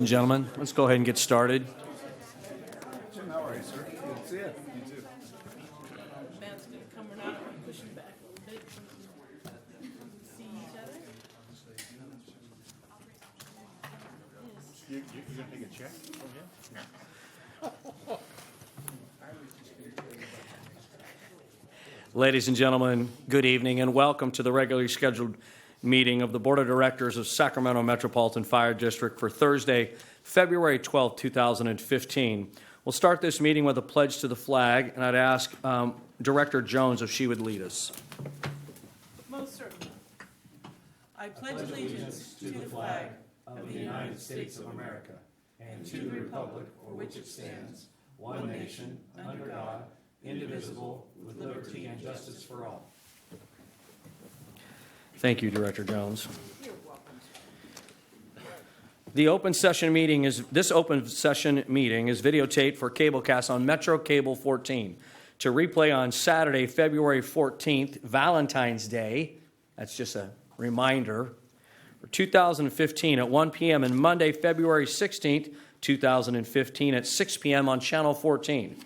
Gentlemen, let's go ahead and get started. Jim, how are you, sir? Good to see you. You too. Matt's going to come around and push him back a little bit so we can see each other. You're going to take a check from him? Ladies and gentlemen, good evening and welcome to the regularly scheduled meeting of the Board of Directors of Sacramento Metropolitan Fire District for Thursday, February 12, 2015. We'll start this meeting with a pledge to the flag, and I'd ask Director Jones if she would lead us. Most certainly. I pledge allegiance to the flag of the United States of America and to the republic for which it stands, one nation, under God, indivisible, with liberty and justice for all. Thank you, Director Jones. You're welcome. This open session meeting is videotaped for cablecast on Metro Cable 14 to replay on Saturday, February 14th, Valentine's Day. That's just a reminder. For 2015 at 1 p.m. and Monday, February 16th, 2015 at 6 p.m. on Channel 14.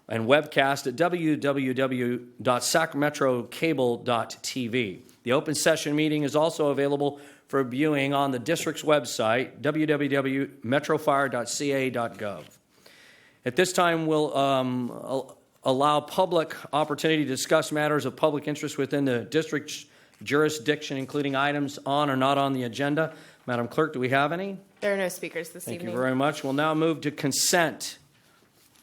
And webcast at www.sacmetrocable.tv. The open session meeting is also available for viewing on the district's website, www.metrofire.ca.gov. At this time, we'll allow public opportunity to discuss matters of public interest within the district's jurisdiction, including items on or not on the agenda. Madam Clerk, do we have any? There are no speakers this Thank evening. you very much. We'll now move to consent.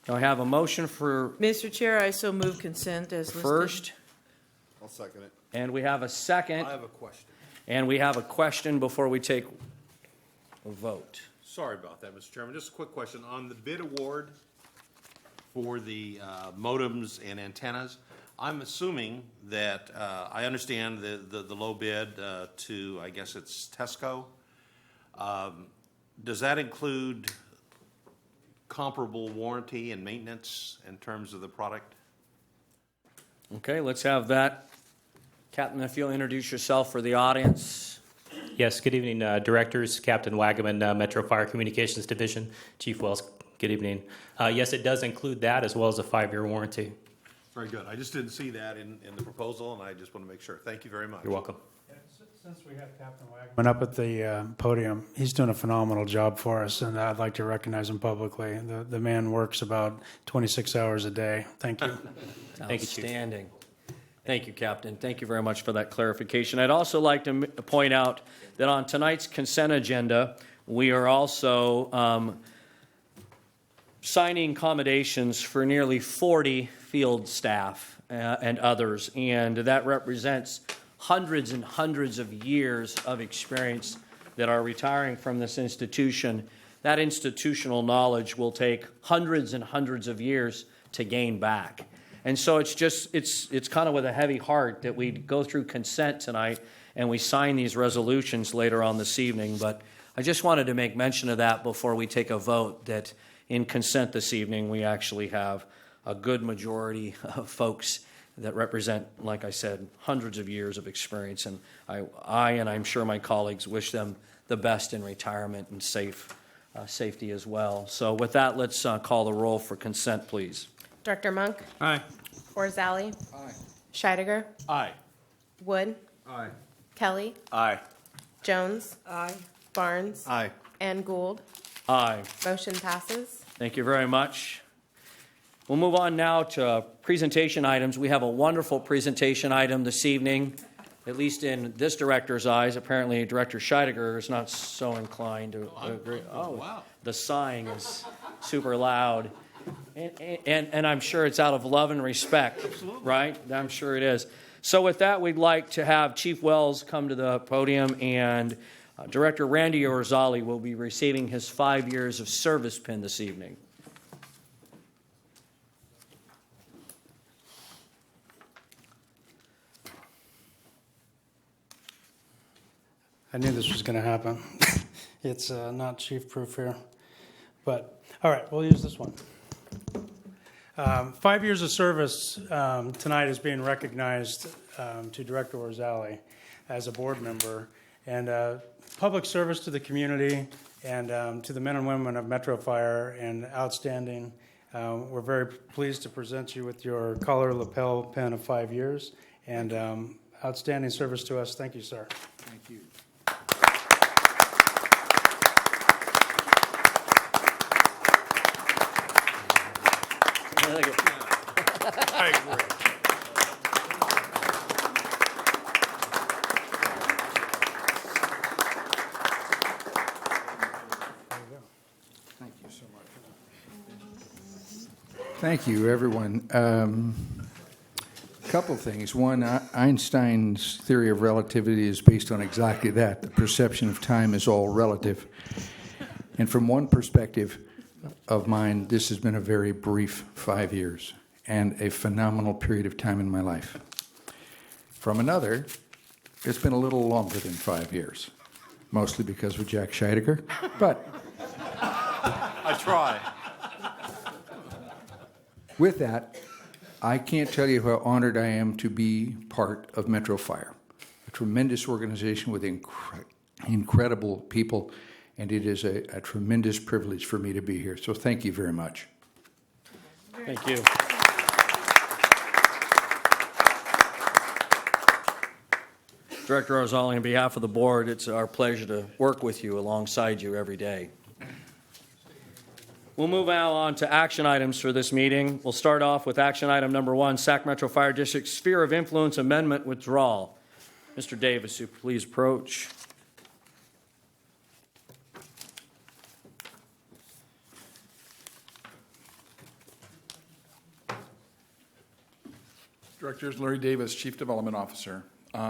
Do I have a motion for Mr. Chair, I so move consent as listed. first? I'll second it. And we have a second. I have a question. And we have a question before we take a vote. Sorry about that, Mr. Chairman. Just a quick question. On the bid award for the modems and antennas, I'm assuming that, I understand the low bid to, I guess it's Tesco. Does that include comparable warranty and maintenance in terms of the product? Okay, let's have that. Captain, if you'll introduce yourself for the audience. Yes, good evening, directors, Captain Wagaman, Metro Fire Communications Division, Chief Wells, good evening. Yes, it does include that as well as a 5-year warranty. Very good. I just didn't see that in the proposal, and I just want to make sure. Thank you very much. You're welcome. Since we have Captain Wagman up at the podium, he's doing a phenomenal job for us, and I'd like to recognize him publicly. The man works about 26 hours a day. Thank you. Thank you, Chief. Outstanding. Thank you, Captain. Thank you very much for that clarification. I'd also like to point out that on tonight's consent agenda, we are also signing accommodations for nearly 40 field staff and others, and that represents hundreds and hundreds of years of experience that are retiring from this institution. That institutional knowledge will take hundreds and hundreds of years to gain back. And so it's kind of with a heavy heart that we go through consent tonight and we sign these resolutions later on this evening. But I just wanted to make mention of that before we take a vote, that in consent this evening we actually have a good majority of folks that represent, like I said, hundreds of years of experience. And I and I'm sure my colleagues wish them the best in retirement and safety as well. So with that, let's call the roll for consent, please. Director Monk, Aye. Orzali, Aye. Scheidegger, Aye. Wood, Aye. Kelly, Aye. Jones, Aye. Barnes, Aye. and Gould. Aye. Motion passes. Thank you very much. We'll move on now to presentation items. We have a wonderful presentation item this evening, at least in this director's eyes. Apparently, Director Scheidegger is not so inclined to agree. Oh, wow. The sighing is super loud. And I'm sure it's out of love and respect, right? I'm sure it is. So with that, we'd like to have Chief Wells come to the podium, and Director Randy Orzali will be receiving his 5 years of service pin this evening. I knew this was going to happen. It's not chief-proof here. But, all right, we'll use this one. 5 years of service tonight is being recognized to Director Orzali as a board member. And public service to the community And to the men and women of Metro Fire, and outstanding. We're very pleased to present you with your collar lapel pin of 5 years, and outstanding service to us. Thank you, sir. Thank you. I agree. Thank you so much. Thank you, everyone. Couple things. One, Einstein's theory of relativity is based on exactly that. The perception of time is all relative. And from one perspective of mine, this has been a very brief 5 years and a phenomenal period of time in my life. From another, it's been a little longer than 5 years, mostly because of Jack Scheidegger, but I try. with that, I can't tell you how honored I am to be part of Metro Fire, a tremendous organization with incredible people, and it is a tremendous privilege for me to be here. So thank you very much. Thank you. Director Arzali, on behalf of the board, it's our pleasure to work with you alongside you every day. We'll move now on to action items for this meeting. We'll start off with action item number 1, Sac Metro Fire District Sphere of Influence Amendment Withdrawal. Mr. Davis, you please approach. Directors, Larry Davis, Chief Development Officer.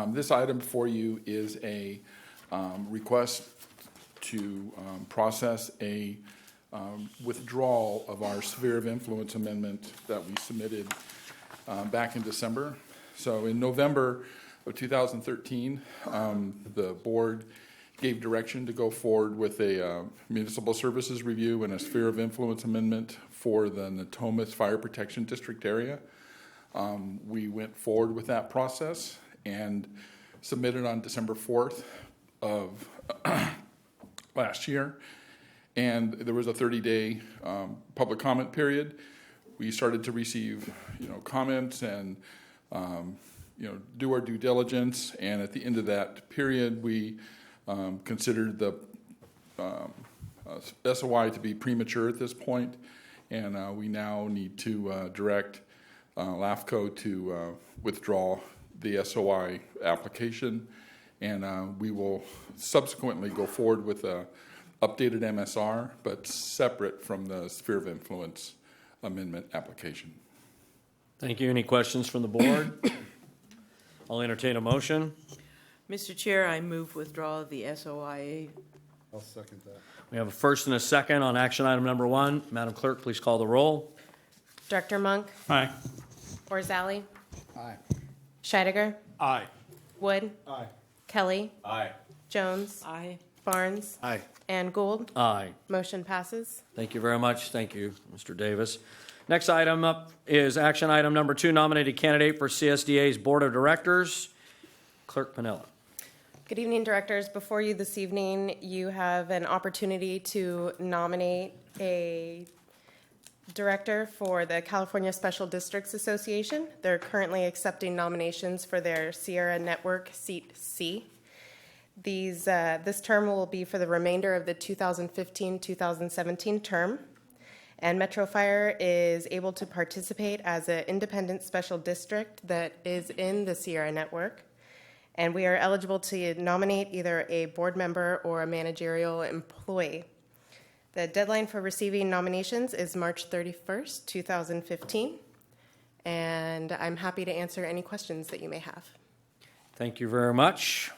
This item before you is a request to process a withdrawal of our sphere of influence amendment that we submitted back in December. So in November of 2013, the board gave direction to go forward with a municipal services review and a sphere of influence amendment for the Natomas Fire Protection District area. We went forward with that process and submitted on December 4th of last year. And there was a 30-day public comment period. We started to receive, comments and, do our due diligence. And at the end of that period, we considered the SOI to be premature at this point, and we now need to direct LAFCO to withdraw the SOI application, and we will subsequently go forward with a updated MSR, but separate from the sphere of influence amendment application. Thank you. Any questions from the board? I'll entertain a motion. Mr. Chair, I move withdrawal of the SOIA. I'll second that. We have a first and a second on action item number 1. Madam Clerk, please call the roll. Director Monk, Aye. Orzali, Aye. Scheidegger, Aye. Wood, Aye. Kelly, Aye. Jones, Aye. Barnes, Aye. and Gould. Aye. Motion passes. Thank you very much. Thank you, Mr. Davis. Next item up is action item number 2, nominated candidate for CSDA's Board of Directors, Clerk Piniella. Good evening, directors. Before you this evening, you have an opportunity to nominate a director for the California Special Districts Association. They're currently accepting nominations for their Sierra Network Seat C. This term will be for the remainder of the 2015-2017 term. And Metro Fire is able to participate as an independent special district that is in the Sierra Network. And we are eligible to nominate either a board member or a managerial employee. The deadline for receiving nominations is March 31st, 2015. And I'm happy to answer any questions that you may have. Thank you very much.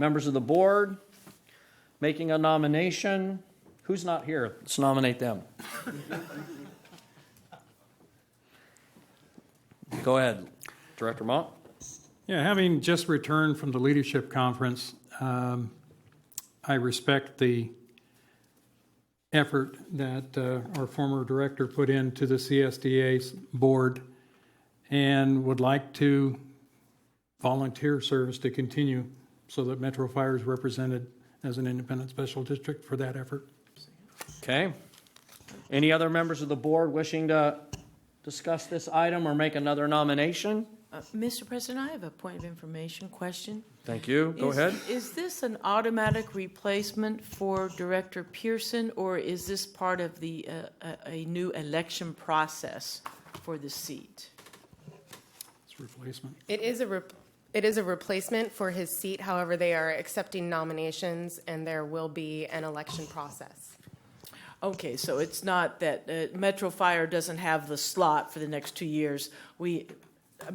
Members of the board, making a nomination. Who's not here? Let's nominate them. Go ahead, Director Monk. Yeah, having just returned from the leadership conference, I respect the effort that our former director put into the CSDA's board and would like to volunteer service to continue so that Metro Fire is represented as an independent special district for that effort. Okay. Any other members of the board wishing to discuss this item or make another nomination? Mr. President, I have a point of information question. Thank you. Go ahead. Is this an automatic replacement for Director Pearson, or is this part of the a new election process for the seat? It's a replacement. It is a replacement for his seat. However, they are accepting nominations, and there will be an election process. Okay, so it's not that Metro Fire doesn't have the slot for the next 2 years. We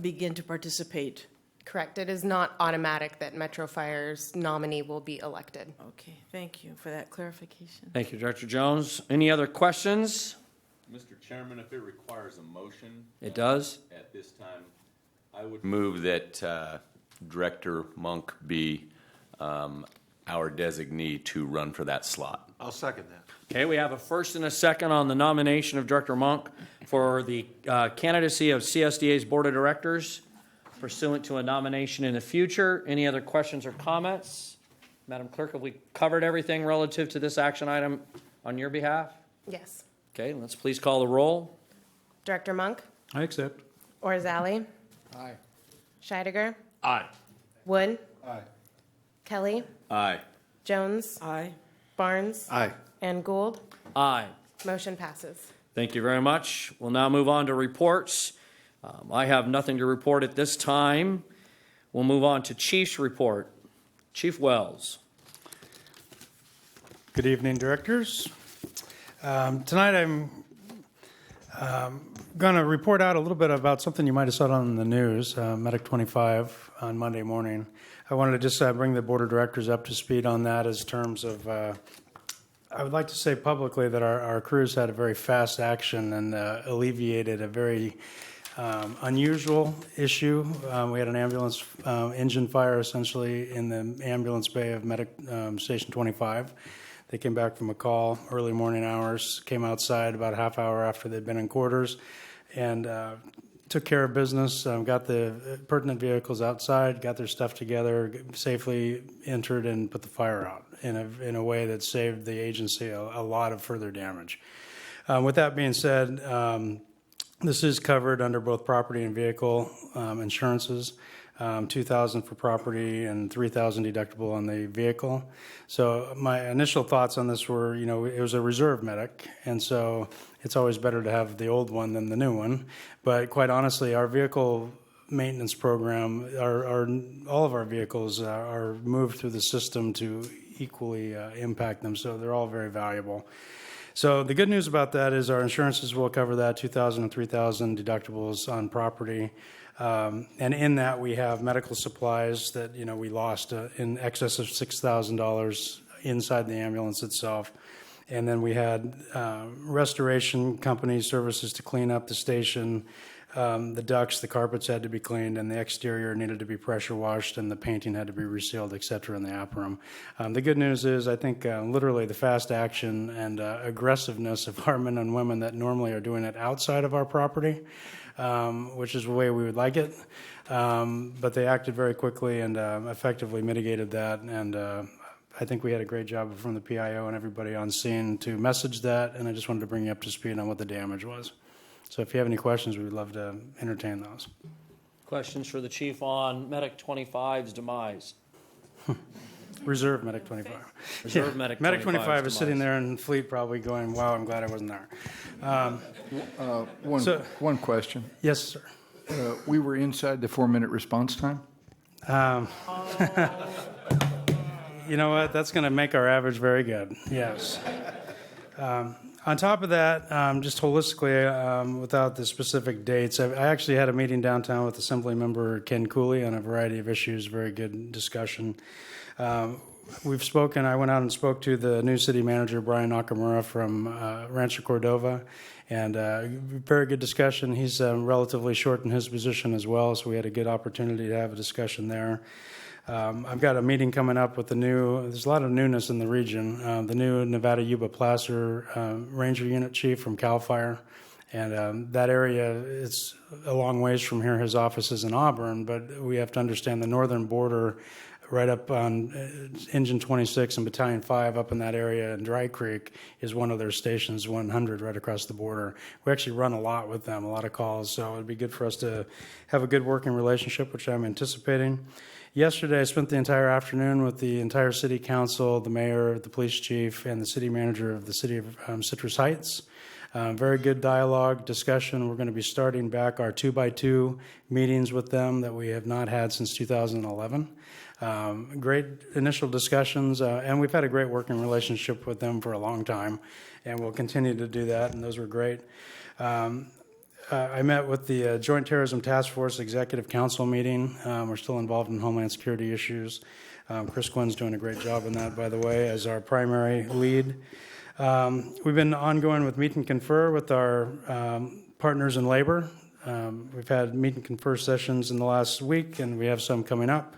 begin to participate. Correct. It is not automatic that Metro Fire's nominee will be elected. Okay, thank you for that clarification. Thank you, Director Jones. Any other questions? Mr. Chairman, if it requires a motion. It does. At this time, I would move that Director Monk be our designee to run for that slot. I'll second that. Okay, we have a first and a second on the nomination of Director Monk for the candidacy of CSDA's Board of Directors pursuant to a nomination in the future. Any other questions or comments? Madam Clerk, have we covered everything relative to this action item on your behalf? Yes. Okay, let's please call the roll. Director Monk? I accept. Orzali? Aye. Scheidegger? Aye. Wood? Aye. Kelly? Aye. Jones? Aye. Barnes? Aye. And Gould? Aye. Motion passes. Thank you very much. We'll now move on to reports. I have nothing to report at this time. We'll move on to Chief's report. Chief Wells. Good evening, directors. Tonight I'm going to report out a little bit about something you might have saw on the news, Medic 25 on Monday morning. I wanted to just bring the Board of Directors up to speed on that as terms of, I would like to say publicly that our crews had a very fast action and alleviated a very unusual issue. We had an ambulance engine fire essentially in the ambulance bay of Medic Station 25. They came back from a call early morning hours, came outside about a half hour after they'd been in quarters, and took care of business, got the pertinent vehicles outside, got their stuff together, safely entered and put the fire out in a way that saved the agency a lot of further damage. With that being said, this is covered under both property and vehicle insurances. $2,000 for property and $3,000 deductible on the vehicle. So my initial thoughts on this were, it was a reserve medic, and so it's always better to have the old one than the new one. But quite honestly, our vehicle maintenance program, all of our vehicles are moved through the system to equally impact them, so they're all very valuable. So the good news about that is our insurances will cover that, $2,000 and $3,000 deductibles on property. And in that, we have medical supplies that, we lost in excess of $6,000 inside the ambulance itself. And then we had restoration company services to clean up the station. The ducts, the carpets had to be cleaned, and the exterior needed to be pressure washed, and the painting had to be resealed, et cetera, in the app room. The good news is, I think, literally the fast action and aggressiveness of our men and women that normally are doing it outside of our property, which is the way we would like it. But they acted very quickly and effectively mitigated that, and I think we had a great job from the PIO and everybody on scene to message that, and I just wanted to bring you up to speed on what the damage was. So if you have any questions, we would love to entertain those. Questions for the chief on Medic 25's demise? Reserve Medic 25. Reserve Medic 25's Medic 25 is demise. sitting there in fleet probably going, wow, I'm glad I wasn't there. One question. Yes, sir. We were inside the 4-minute response time? You know what? That's going to make our average very good. Yes. On top of that, just holistically, without the specific dates, I actually had a meeting downtown with Assembly Member Ken Cooley on a variety of issues, very good discussion. We've spoken, I went out and spoke to the new city manager, Brian Nakamura from Rancho Cordova, and very good discussion. He's relatively short in his position as well, so we had a good opportunity to have a discussion there. I've got a meeting coming up with there's a lot of newness in the region, the new Nevada Yuba Placer Ranger Unit Chief from CAL FIRE. And that area, it's a long ways from here. His office is in Auburn, but we have to understand the northern border right up on Engine 26 and Battalion 5 up in that area, and Dry Creek is one of their stations, 100 right across the border. We actually run a lot with them, a lot of calls, so it'd be good for us to have a good working relationship, which I'm anticipating. Yesterday, I spent the entire afternoon with the entire city council, the mayor, the police chief, and the city manager of the city of Citrus Heights. Very good dialogue, discussion. We're going to be starting back our 2x2 meetings with them that we have not had since 2011. Great initial discussions, and we've had a great working relationship with them for a long time, and we'll continue to do that, and those were great. I met with the Joint Terrorism Task Force Executive Council meeting. We're still involved in Homeland Security issues. Chris Quinn's doing a great job in that, by the way, as our primary lead. We've been ongoing with Meet and Confer with our partners in labor. We've had Meet and Confer sessions in the last week, and we have some coming up.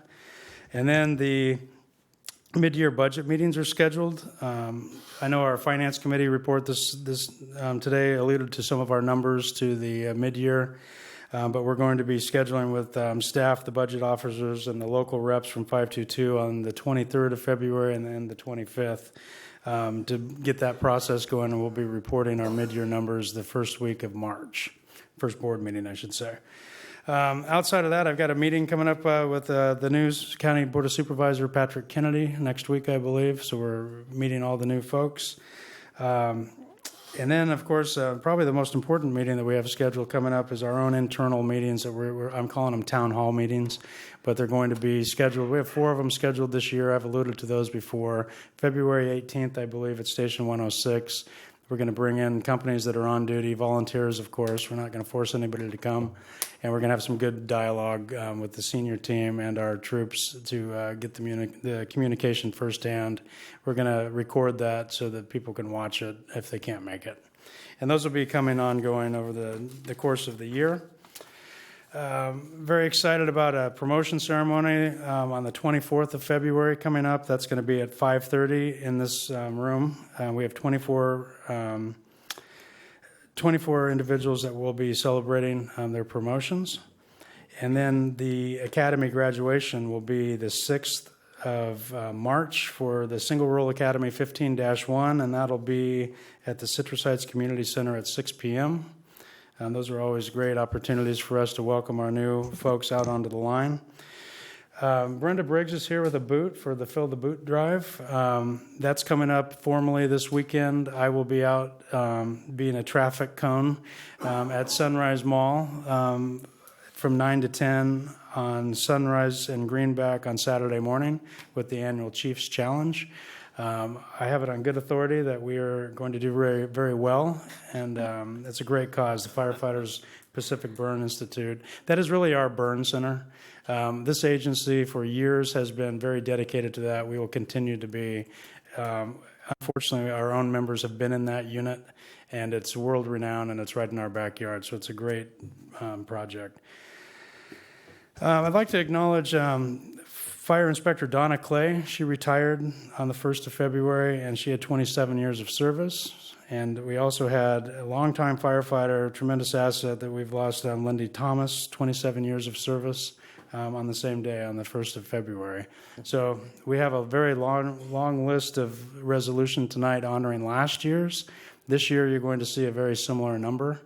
And then the mid-year budget meetings are scheduled. I know our Finance Committee report this today alluded to some of our numbers to the mid-year, but we're going to be scheduling with staff, the budget officers, and the local reps from 522 on the 23rd of February and then the 25th. To get that process going, and we'll be reporting our mid-year numbers the first week of March, first board meeting, I should say. Outside of that, I've got a meeting coming up with the new County Board of Supervisor, Patrick Kennedy, next week, I believe, so we're meeting all the new folks. And then, of course, probably the most important meeting that we have scheduled coming up is our own internal meetings that I'm calling them town hall meetings, but they're going to be scheduled. We have 4 of them scheduled this year. I've alluded to those before. February 18th, I believe, at Station 106. We're going to bring in companies that are on duty, volunteers, of course. We're not going to force anybody to come. And we're going to have some good dialogue with the senior team and our troops to get the communication firsthand. We're going to record that so that people can watch it if they can't make it. And those will be coming ongoing over the course of the year. Very excited about a promotion ceremony on the 24th of February coming up. That's going to be at 5:30 in this room. We have 24 individuals that will be celebrating their promotions. And then the academy graduation will be the 6th of March for the Single Role Academy 15-1, and that'll be at the Citrus Heights Community Center at 6 p.m. Those are always great opportunities for us to welcome our new folks out onto the line. Brenda Briggs is here with a boot for the Fill the Boot drive. That's coming up formally this weekend. I will be out being a traffic cone at Sunrise Mall from 9 to 10 on Sunrise and Greenback on Saturday morning with the annual Chiefs Challenge. I have it on good authority that we are going to do very, very well, and it's a great cause, the Firefighters Pacific Burn Institute. That is really our burn center. This agency for years has been very dedicated to that. We will continue to be. Unfortunately, our own members have been in that unit, and it's world-renowned, and it's right in our backyard, so it's a great project. I'd like to acknowledge Fire Inspector Donna Clay. She retired on the 1st of February, and she had 27 years of service. And we also had a longtime firefighter, tremendous asset that we've lost, Lindy Thomas, 27 years of service on the same day, on the 1st of February. So we have a very long list of resolution tonight honoring last year's. This year, you're going to see a very similar number.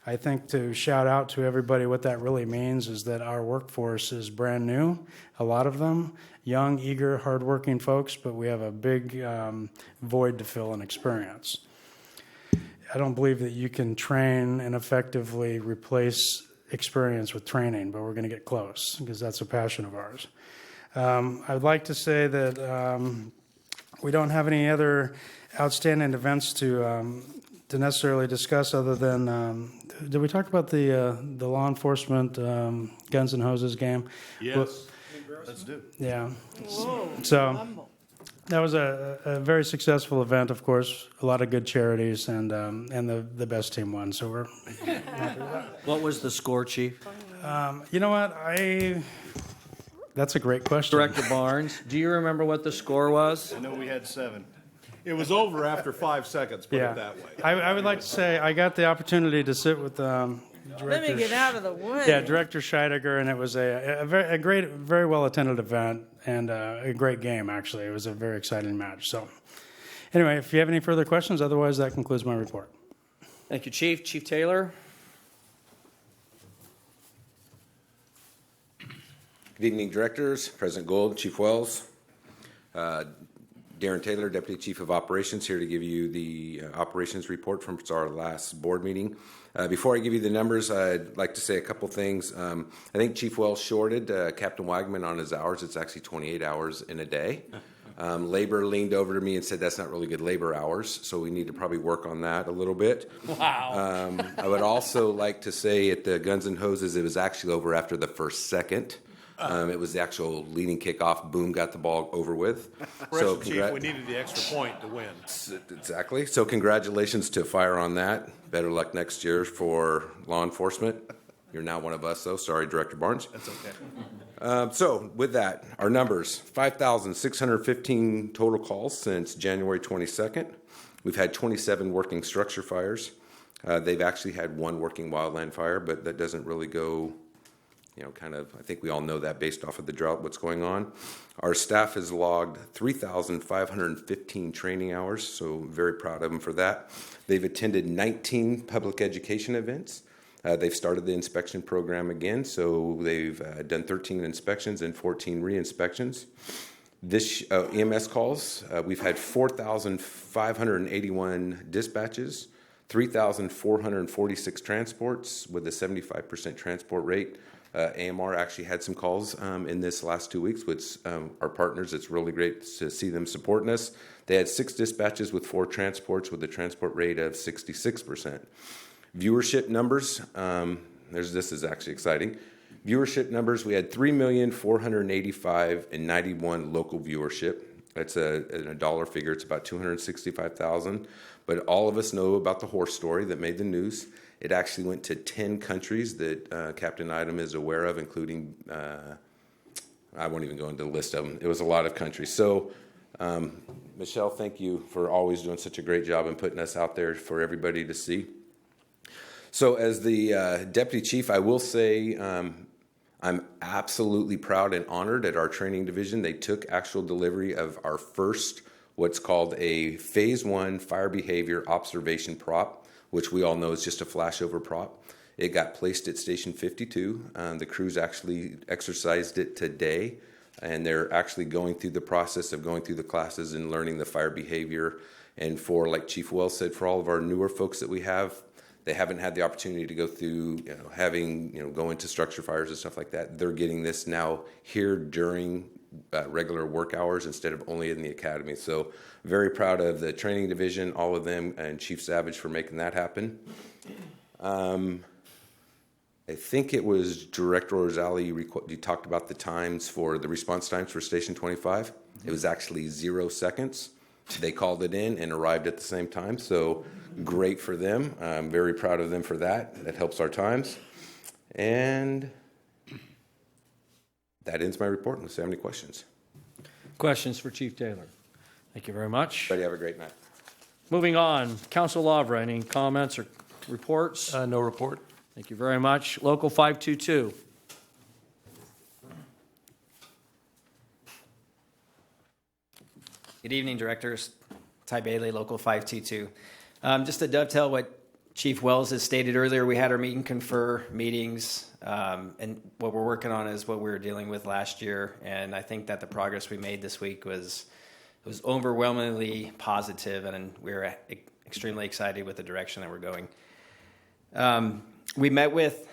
I think to shout out to everybody what that really means is that our workforce is brand new, a lot of them, young, eager, hardworking folks, but we have a big void to fill in experience. I don't believe that you can train and effectively replace experience with training, but we're going to get close because that's a passion of ours. I'd like to say that we don't have any other outstanding events to necessarily discuss other than did we talk about the law enforcement Guns and Hoses game? Yes. Let's do. Yeah. Whoa. So that was a very successful event, of course, a lot of good charities, and the best team won. So we're happy with that. What was the score, Chief? You know what? That's a great question. Director Barnes, do you remember what the score was? I know we had 7. It was over after 5 seconds, put it that way. I would like to say I got the opportunity to sit with Let me get out of the way. Yeah, Director Scheidegger, and it was a great, very well attended event and a great game. Actually, it was a very exciting match. So, anyway, if you have any further questions, otherwise that concludes my report. Thank you, Chief. Chief Taylor? Good evening, Directors, President Gold, Chief Wells. Darren Taylor, Deputy Chief of Operations, here to give you the operations report from our last board meeting. Before I give you the numbers, I'd like to say a couple things. I think Chief Wells shorted Captain Wagman on his hours. It's actually 28 hours in a day. Labor leaned over to me and said that's not really good labor hours, so we need to probably work on that a little bit. Wow. I would also like to say at the Guns and Hoses, it was actually over after the first second. It was the actual leading kickoff. Boom, got the ball over with. Correction, Chief, we needed the extra point to win. Exactly. So congratulations to Fire on that. Better luck next year for law enforcement. You're now one of us, though. Sorry, Director Barnes. That's okay. So with that, our numbers, 5,615 total calls since January 22nd. We've had 27 working structure fires. They've actually had one working wildland fire, but that doesn't really go, kind of, I think we all know that based off of the drought, what's going on. Our staff has logged 3,515 training hours, so very proud of them for that. They've attended 19 public education events. They've started the inspection program again, so they've done 13 inspections and 14 re-inspections. This EMS calls, we've had 4,581 dispatches, 3,446 transports with a 75% transport rate. AMR actually had some calls in this last 2 weeks with our partners. It's really great to see them supporting us. They had 6 dispatches with 4 transports with a transport rate of 66%. Viewership numbers, this is actually exciting. Viewership numbers, we had 3,485,091 and 91 local viewership. That's a dollar figure. It's about 265,000. But all of us know about the horse story that made the news. It actually went to 10 countries that Captain Item is aware of, including, I won't even go into the list of them. It was a lot of countries. So, Michelle, thank you for always doing such a great job and putting us out there for everybody to see. So as the Deputy Chief, I will say I'm absolutely proud and honored at our training division. They took actual delivery of our first, what's called a Phase 1 fire behavior observation prop, which we all know is just a flashover prop. It got placed at Station 52. The crews actually exercised it today, and they're actually going through the process of going through the classes and learning the fire behavior. And for, like Chief Wells said, for all of our newer folks that we have, they haven't had the opportunity to go through, go into structure fires and stuff like that. They're getting this now here during regular work hours instead of only in the academy. So very proud of the training division, all of them, and Chief Savage for making that happen. I think it was Director Orzali, you talked about the times for the response times for Station 25. It was actually 0 seconds. They called it in and arrived at the same time, so great for them. I'm very proud of them for that. That helps our times. And that ends my report, unless you have any questions. Questions for Chief Taylor? Thank you very much. Everybody have a great night. Moving on, Council Lavra, any comments or reports? No report. Thank you very much. Local 522. Good evening, Directors. Ty Bailey, Local 522. Just to dovetail what Chief Wells has stated earlier, we had our meet and confer meetings, and what we're working on is what we were dealing with last year, and I think that the progress we made this week was overwhelmingly positive, and we're extremely excited with the direction that we're going. We met with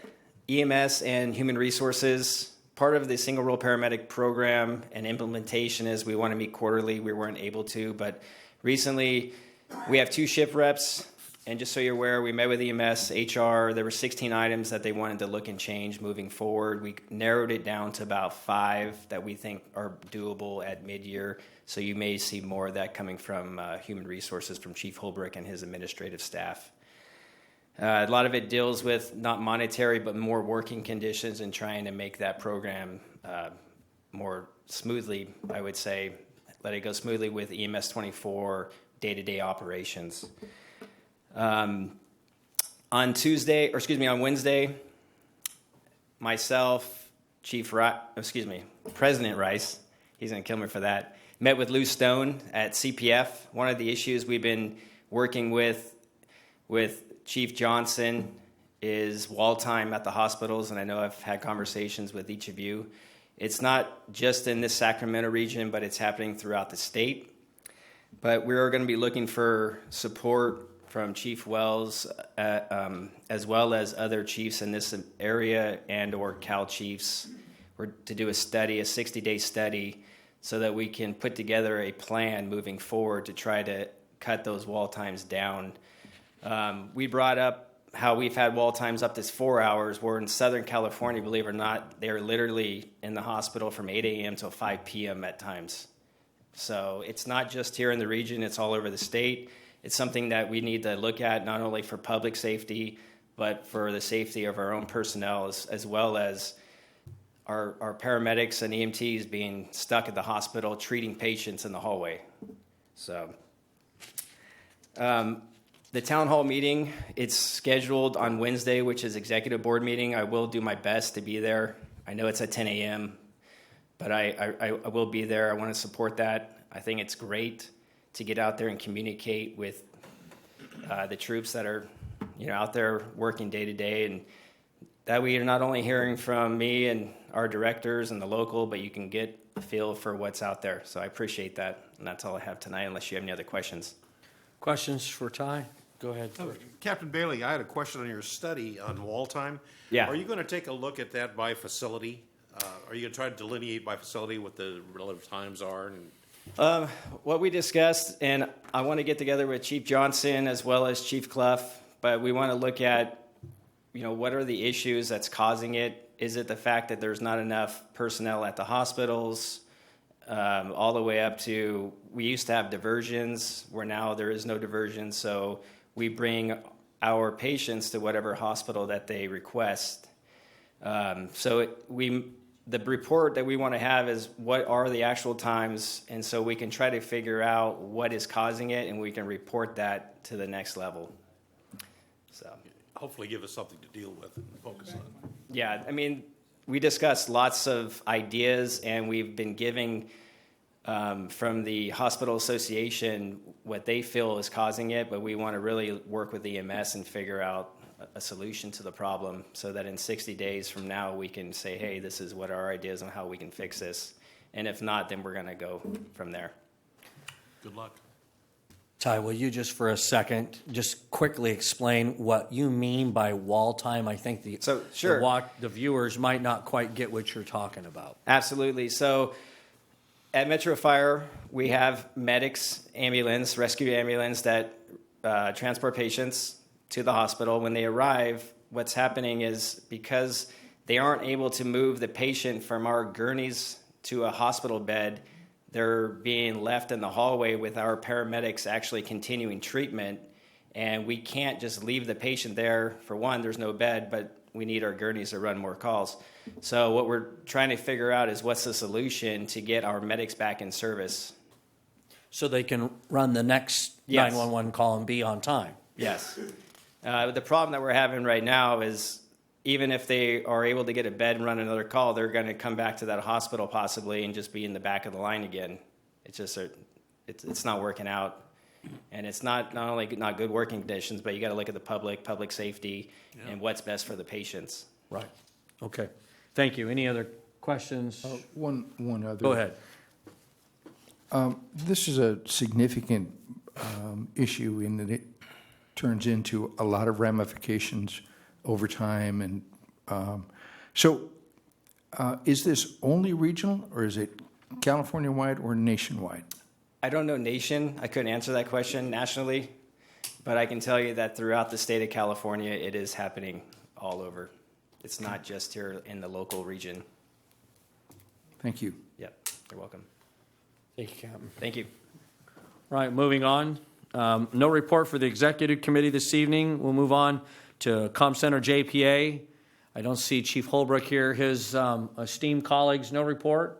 EMS and Human Resources. Part of the single role paramedic program and implementation is we want to meet quarterly. We weren't able to, but recently we have 2 shift reps. And just so you're aware, we met with EMS, HR. There were 16 items that they wanted to look and change moving forward. We narrowed it down to about 5 that we think are doable at mid-year. So you may see more of that coming from Human Resources, from Chief Holbrook and his administrative staff. A lot of it deals with not monetary, but more working conditions and trying to make that program more smoothly, I would say. Let it go smoothly with EMS 24 day-to-day operations. On Wednesday, myself, President Rice, he's going to kill me for that, met with Lou Stone at CPF. One of the issues we've been working with Chief Johnson is wall time at the hospitals, and I know I've had conversations with each of you. It's not just in this Sacramento region, but it's happening throughout the state. But we're going to be looking for support from Chief Wells, as well as other chiefs in this area and or Cal chiefs, to do a 60-day study, so that we can put together a plan moving forward to try to cut those wall times down. We brought up how we've had wall times up to 4 hours, where in Southern California, believe it or not, they're literally in the hospital from 8 a.m. till 5 p.m. at times. So it's not just here in the region, it's all over the state. It's something that we need to look at, not only for public safety, but for the safety of our own personnel, as well as our paramedics and EMTs being stuck at the hospital treating patients in the hallway. So the town hall meeting, it's scheduled on Wednesday, which is executive board meeting. I will do my best to be there. I know it's at 10 a.m., but I will be there. I want to support that. I think it's great to get out there and communicate with the troops that are, out there working day to day, and that way you're not only hearing from me and our directors and the local, but you can get a feel for what's out there. So I appreciate that, and that's all I have tonight, unless you have any other questions. Questions for Ty? Go ahead. Captain Bailey, I had a question on your study on wall time. Yeah. Are you going to take a look at that by facility? Are you going to try to delineate by facility what the relative times are? What we discussed, and I want to get together with Chief Johnson as well as Chief Clough, but we want to look at, what are the issues that's causing it? Is it the fact that there's not enough personnel at the hospitals? All the way up to, we used to have diversions, where now there is no diversion, so we bring our patients to whatever hospital that they request. The report that we want to have is what are the actual times, and so we can try to figure out what is causing it, and we can report that to the next level. So Hopefully give us something to deal with and focus on. yeah, we discussed lots of ideas, and we've been giving from the hospital association what they feel is causing it, but we want to really work with EMS and figure out a solution to the problem, so that in 60 days from now we can say, hey, this is what our ideas on how we can fix this, and if not, then we're going to go from there. Good luck. Ty, will you just for a second just quickly explain what you mean by wall time? I think Sure. the viewers might not quite get what you're talking about. Absolutely. So at Metro Fire, we have medics, rescue ambulance that transport patients to the hospital. When they arrive, what's happening is, because they aren't able to move the patient from our gurneys to a hospital bed, they're being left in the hallway with our paramedics actually continuing treatment. And we can't just leave the patient there. For one, there's no bed, but we need our gurneys to run more calls. So what we're trying to figure out is what's the solution to get our medics back in service. So they can run the next Yes. 911 call and be on time. Yes. The problem that we're having right now is, even if they are able to get a bed and run another call, they're going to come back to that hospital possibly and just be in the back of the line again. It's just it's not working out, and it's not only not good working conditions, but you got to look at the public safety, and what's best for the patients. Right. Okay. Thank you. Any other questions? One other. Go ahead. This is a significant issue in that it turns into a lot of ramifications over time. And is this only regional, or is it California-wide or nationwide? I don't know I couldn't answer that question nationally, but I can tell you that throughout the state of California, it is happening all over. It's not just here in the local region. Thank you. Yep, you're welcome. Thank you, Captain. Thank you. Right, moving on. No report for the executive committee this evening. We'll move on to CommCenter JPA. I don't see Chief Holbrook here. His esteemed colleagues, no report?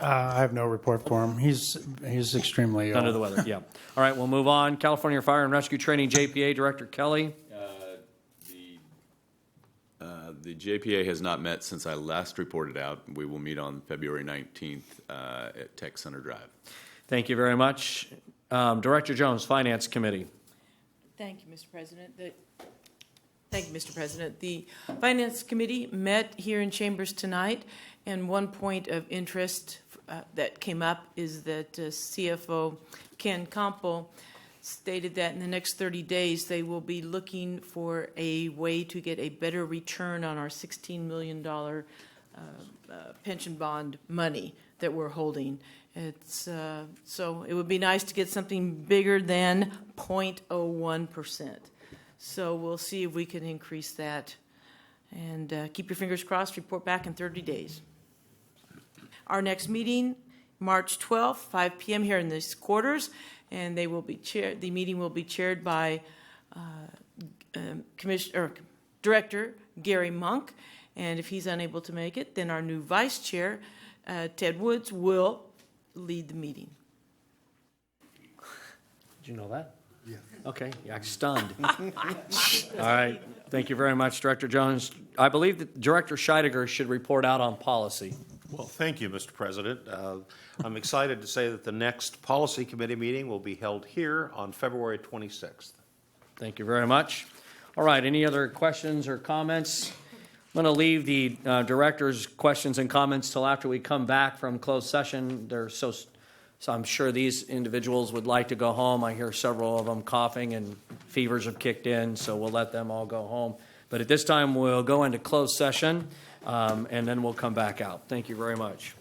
I have no report for him. He's extremely ill. Under the weather, yeah. All right, we'll move on. California Fire and Rescue Training JPA Director Kelly. The JPA has not met since I last reported out. We will meet on February 19th at Tech Center Drive. Thank you very much. Director Jones, Finance Committee. Thank you, Mr. President. Thank you, Mr. President. The Finance Committee met here in Chambers tonight, and one point of interest that came up is that CFO Ken Compo stated that in the next 30 days they will be looking for a way to get a better return on our $16 million pension bond money that we're holding. It's so it would be nice to get something bigger than 0.01%. So we'll see if we can increase that. And keep your fingers crossed, report back in 30 days. Our next meeting, March 12th, 5 p.m. here in these quarters, and they will be the meeting will be chaired by Director Gary Monk. And if he's unable to make it, then our new Vice Chair, Ted Woods, will lead the meeting. Did you know that? Yeah. Okay, yeah, stunned. All right, thank you very much, Director Jones. I believe that Director Scheidegger should report out on policy. Well, thank you, Mr. President. I'm excited to say that the next Policy Committee meeting will be held here on February 26th. Thank you very much. All right, any other questions or comments? I'm going to leave the director's questions and comments till after we come back from closed session. So I'm sure these individuals would like to go home. I hear several of them coughing and fevers have kicked in, so we'll let them all go home. But at this time, we'll go into closed session, and then we'll come back out. Thank you very much.